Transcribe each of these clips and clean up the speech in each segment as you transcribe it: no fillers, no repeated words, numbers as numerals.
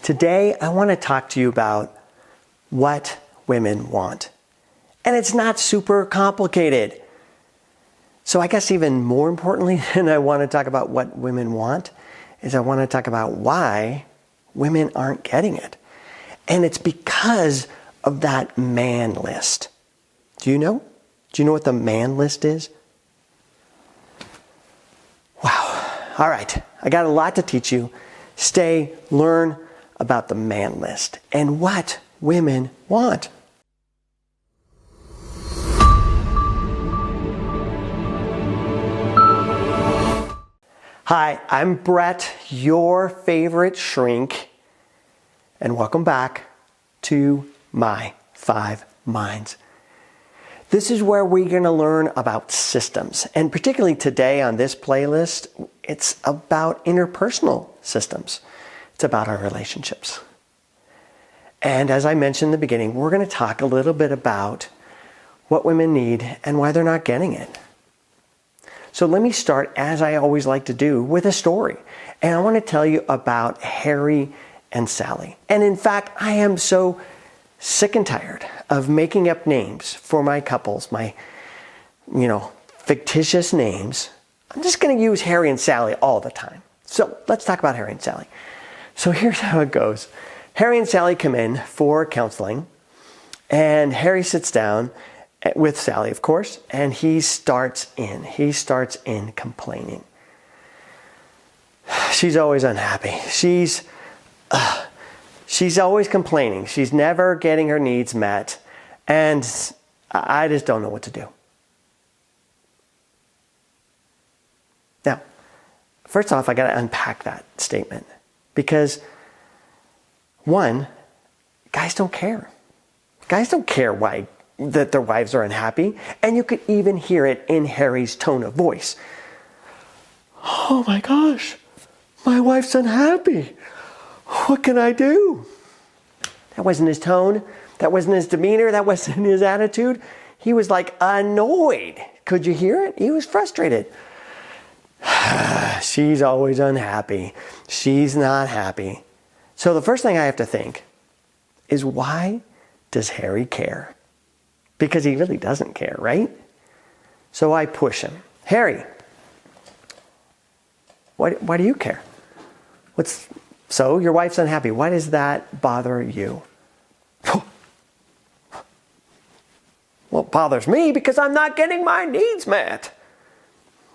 Today, I want to talk to you about what women want. And it's not super complicated. So I guess even more importantly than I want to talk about what women want, is I want to talk about why women aren't getting it. And it's because of that man list. Do you know? Do you know what the man list is? Wow. All right. I got a lot to teach you. Stay, learn about the man list and what women want. Hi, I'm Brett, your favorite shrink, and welcome back to My 5 Minds. This is where we're going to learn about systems, and particularly today on this playlist, it's about interpersonal systems. It's about our relationships. And as I mentioned in the beginning, we're going to talk a little bit about what women need and why they're not getting it. So let me start, as I always like to do, with a story. And I want to tell you about Harry and Sally. And in fact, I am so sick and tired of making up names for my couples, my, fictitious names. I'm just going to use Harry and Sally all the time. So let's talk about Harry and Sally. So here's how it goes. Harry and Sally come in for counseling, and Harry sits down with Sally, of course, and he starts in complaining. She's always unhappy. She's always complaining. She's never getting her needs met, and I just don't know what to do. Now, first off, I got to unpack that statement because, one, guys don't care. Guys don't care why that their wives are unhappy, and you could even hear it in Harry's tone of voice. Oh my gosh, my wife's unhappy. What can I do? That wasn't his tone. That wasn't his demeanor. That wasn't his attitude. He was like annoyed. Could you hear it? He was frustrated. She's always unhappy. She's not happy. So the first thing I have to think is, why does Harry care? Because he really doesn't care, right? So I push him. Harry, why do you care? So your wife's unhappy. Why does that bother you? Well, it bothers me because I'm not getting my needs met.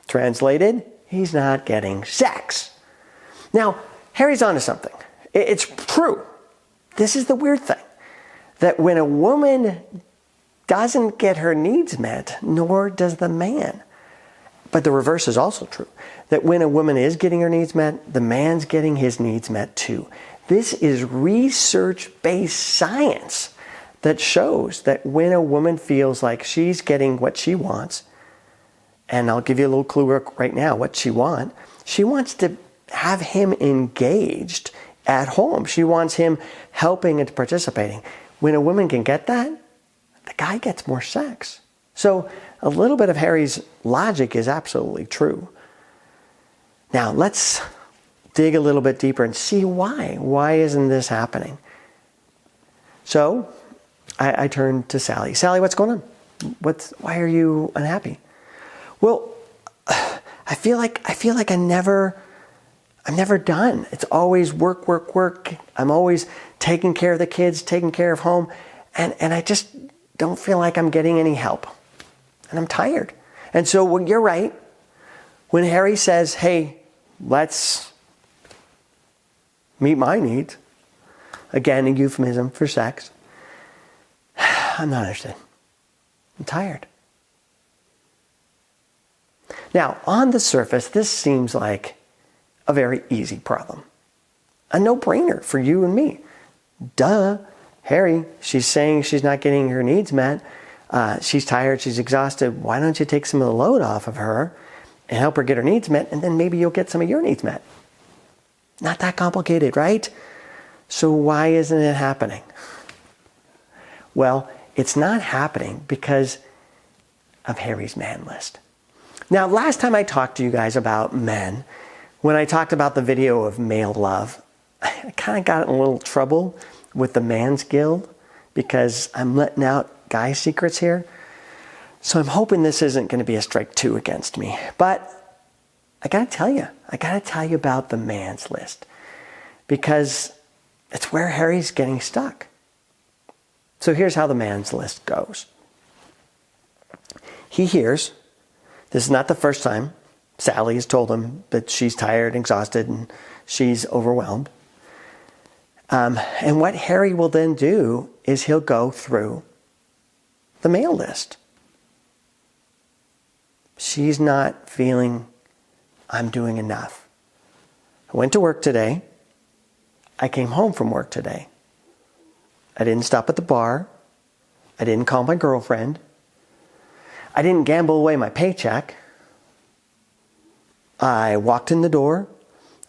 Translated, he's not getting sex. Now, Harry's onto something. It's true. This is the weird thing. That when a woman doesn't get her needs met, nor does the man. But the reverse is also true. That when a woman is getting her needs met, the man's getting his needs met too. This is research-based science that shows that when a woman feels like she's getting what she wants, and I'll give you a little clue right now what she wants to have him engaged at home. She wants him helping and participating. When a woman can get that, the guy gets more sex. So a little bit of Harry's logic is absolutely true. Now let's dig a little bit deeper and see why. Why isn't this happening? So I turn to Sally. Sally, what's going on? Why are you unhappy? Well, I feel like I'm never done. It's always work, work, work. I'm always taking care of the kids, taking care of home, and I just don't feel like I'm getting any help. And I'm tired. And so you're right. When Harry says, hey, let's meet my needs, again, a euphemism for sex, I'm not interested. I'm tired. Now, on the surface, this seems like a very easy problem. A no-brainer for you and me. Duh. Harry, she's saying she's not getting her needs met. She's tired, she's exhausted. Why don't you take some of the load off of her and help her get her needs met, and then maybe you'll get some of your needs met. Not that complicated, right? So why isn't it happening? Well, it's not happening because of Harry's man list. Now, last time I talked to you guys about men, when I talked about the video of male love, I kind of got in a little trouble with the Man's Guild because I'm letting out guy secrets here. So I'm hoping this isn't going to be a strike 2 against me. But I got to tell you about the man's list because it's where Harry's getting stuck. So here's how the man's list goes. He hears, this is not the first time Sally has told him that she's tired, exhausted, and she's overwhelmed. And what Harry will then do is he'll go through the mail list. She's not feeling I'm doing enough. I went to work today. I came home from work today. I didn't stop at the bar. I didn't call my girlfriend. I didn't gamble away my paycheck. I walked in the door.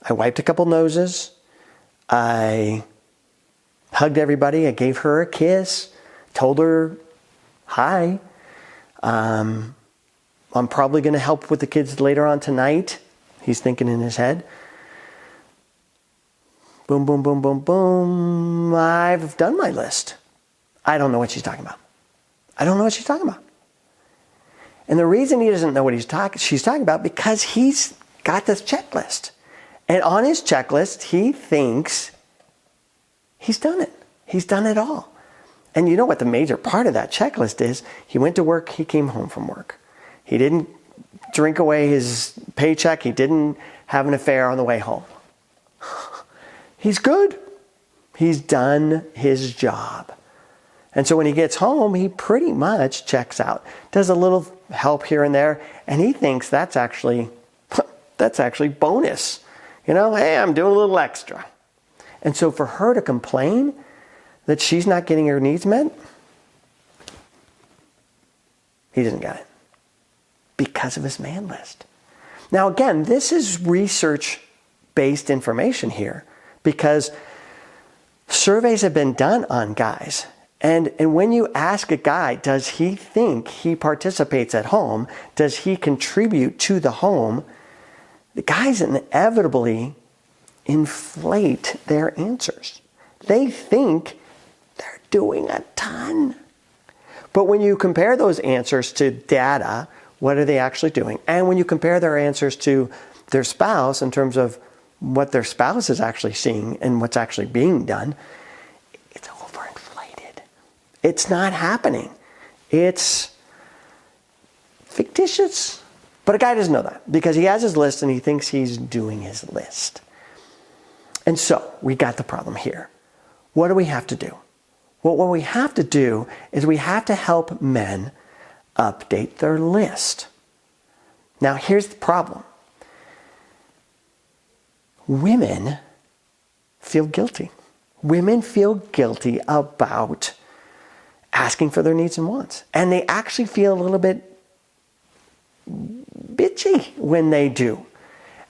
I wiped a couple noses. I hugged everybody. I gave her a kiss. Told her hi. I'm probably going to help with the kids later on tonight. He's thinking in his head. Boom, boom, boom, boom, boom. I've done my list. I don't know what she's talking about. I don't know what she's talking about. And the reason he doesn't know what she's talking about, because he's got this checklist. And on his checklist, he thinks he's done it. He's done it all. And you know what the major part of that checklist is? He went to work, he came home from work. He didn't drink away his paycheck. He didn't have an affair on the way home. He's good. He's done his job. And so when he gets home, he pretty much checks out. Does a little help here and there. And he thinks that's actually bonus. You know, hey, I'm doing a little extra. And so for her to complain that she's not getting her needs met, he doesn't get it. Because of his man list. Now again, this is research-based information here because surveys have been done on guys. And when you ask a guy, does he think he participates at home? Does he contribute to the home? The guys inevitably inflate their answers. They think they're doing a ton. But when you compare those answers to data, what are they actually doing? And when you compare their answers to their spouse in terms of what their spouse is actually seeing and what's actually being done, it's overinflated. It's not happening. It's fictitious. But a guy doesn't know that because he has his list and he thinks he's doing his list. And so we got the problem here. What do we have to do? Well, what we have to do is we have to help men update their list. Now, here's the problem. Women feel guilty. Women feel guilty about asking for their needs and wants. And they actually feel a little bit bitchy when they do.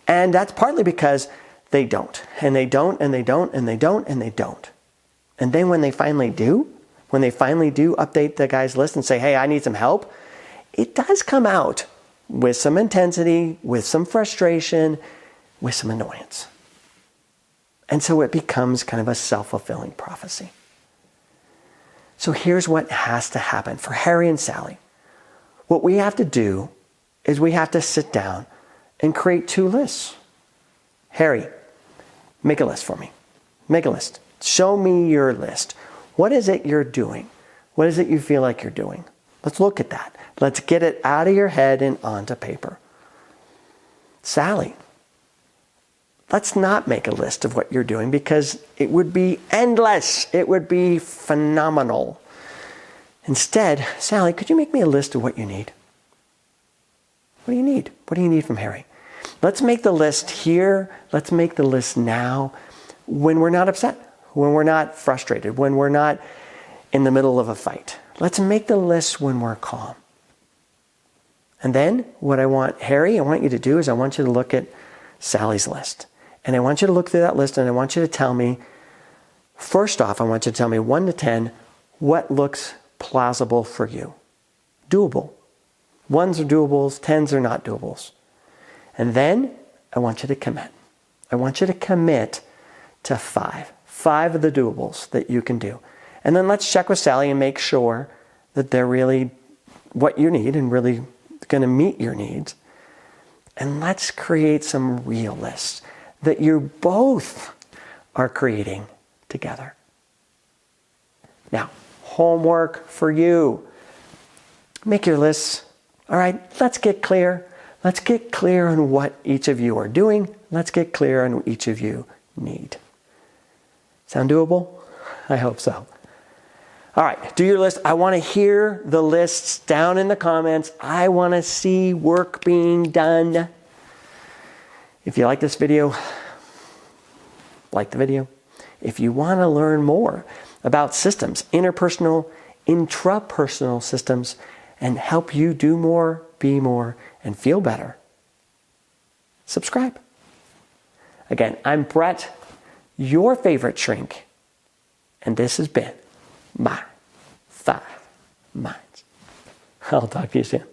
And that's partly because they don't. And they don't, and they don't, and they don't, and they don't. And then when they finally do update the guy's list and say, hey, I need some help, it does come out with some intensity, with some frustration, with some annoyance. And so it becomes kind of a self-fulfilling prophecy. So here's what has to happen for Harry and Sally. What we have to do is we have to sit down and create 2 lists. Harry, make a list for me. Make a list. Show me your list. What is it you're doing? What is it you feel like you're doing? Let's look at that. Let's get it out of your head and onto paper. Sally, let's not make a list of what you're doing because it would be endless. It would be phenomenal. Instead, Sally, could you make me a list of what you need? What do you need? What do you need from Harry? Let's make the list here. Let's make the list now when we're not upset, when we're not frustrated, when we're not in the middle of a fight. Let's make the list when we're calm. And then what I want you to do is I want you to look at Sally's list. And I want you to look through that list and I want you to tell me, first off, I want you to tell me 1 to 10, what looks plausible for you? Doable. 1s are doables, 10s are not doables. And then I want you to commit. I want you to commit to 5. 5 of the doables that you can do. And then let's check with Sally and make sure that they're really what you need and really going to meet your needs. And let's create some real lists that you both are creating together. Now, homework for you. Make your lists. All right, let's get clear. Let's get clear on what each of you are doing. Let's get clear on what each of you need. Sound doable? I hope so. All right, do your list. I want to hear the lists down in the comments. I want to see work being done. If you like this video, like the video. If you want to learn more about systems, interpersonal, intrapersonal systems, and help you do more, be more, and feel better, subscribe. Again, I'm Brett, your favorite shrink, and this has been My 5 Minds. I'll talk to you soon.